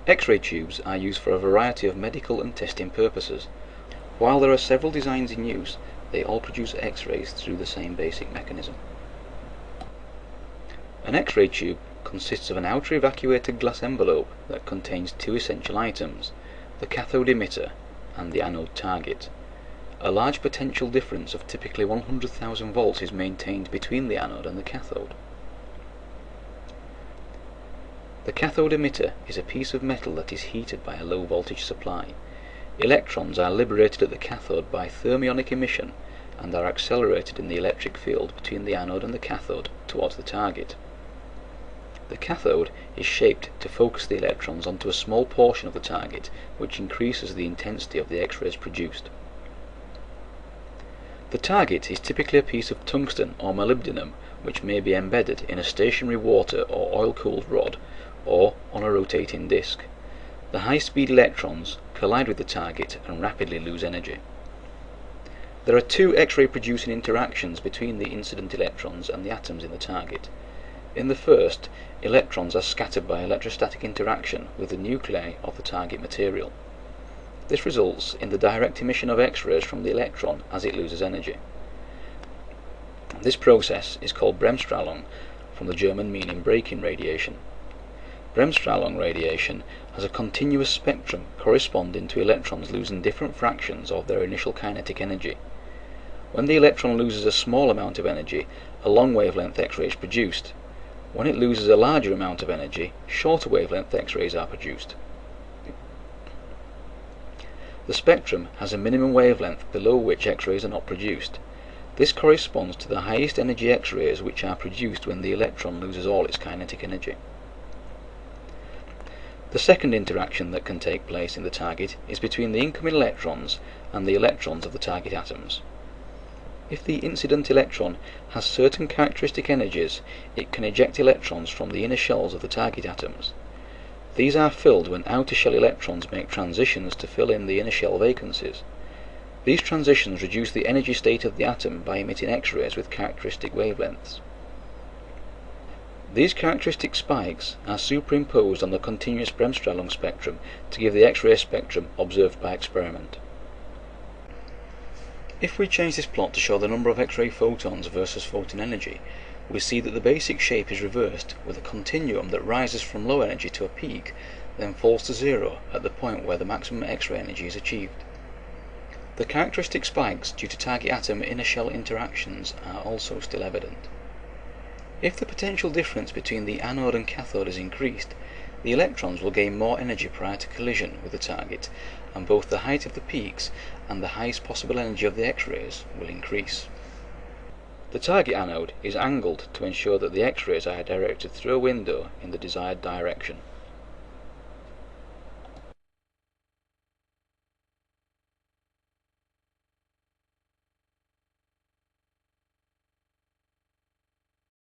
X-ray tubes are used for a variety of medical and testing purposes. While there are several designs in use, they all produce X-rays through the same basic mechanism. An X-ray tube consists of an outer evacuated glass envelope that contains two essential items, the cathode emitter and the anode target. A large potential difference of typically 100,000 volts is maintained between the anode and the cathode. The cathode emitter is a piece of metal that is heated by a low voltage supply. Electrons are liberated at the cathode by thermionic emission and are accelerated in the electric field between the anode and the cathode towards the target. The cathode is shaped to focus the electrons onto a small portion of the target, which increases the intensity of the X-rays produced. The target is typically a piece of tungsten or molybdenum, which may be embedded in a stationary water or oil-cooled rod or on a rotating disc. The high-speed electrons collide with the target and rapidly lose energy. There are two X-ray producing interactions between the incident electrons and the atoms in the target. In the first, electrons are scattered by electrostatic interaction with the nuclei of the target material. This results in the direct emission of X-rays from the electron as it loses energy. This process is called Bremsstrahlung, from the German meaning break-in radiation. Bremsstrahlung radiation has a continuous spectrum corresponding to electrons losing different fractions of their initial kinetic energy. When the electron loses a small amount of energy, a long wavelength X-ray is produced. When it loses a larger amount of energy, shorter wavelength X-rays are produced. The spectrum has a minimum wavelength below which X-rays are not produced. This corresponds to the highest energy X-rays which are produced when the electron loses all its kinetic energy. The second interaction that can take place in the target is between the incoming electrons and the electrons of the target atoms. If the incident electron has certain characteristic energies, it can eject electrons from the inner shells of the target atoms. These are filled when outer shell electrons make transitions to fill in the inner shell vacancies. These transitions reduce the energy state of the atom by emitting X-rays with characteristic wavelengths. These characteristic spikes are superimposed on the continuous Bremsstrahlung spectrum to give the X-ray spectrum observed by experiment. If we change this plot to show the number of X-ray photons versus photon energy, we see that the basic shape is reversed, with a continuum that rises from low energy to a peak, then falls to zero at the point where the maximum X-ray energy is achieved. The characteristic spikes due to target atom inner shell interactions are also still evident. If the potential difference between the anode and cathode is increased, the electrons will gain more energy prior to collision with the target, and both the height of the peaks and the highest possible energy of the X-rays will increase. The target anode is angled to ensure that the X-rays are directed through a window in the desired direction.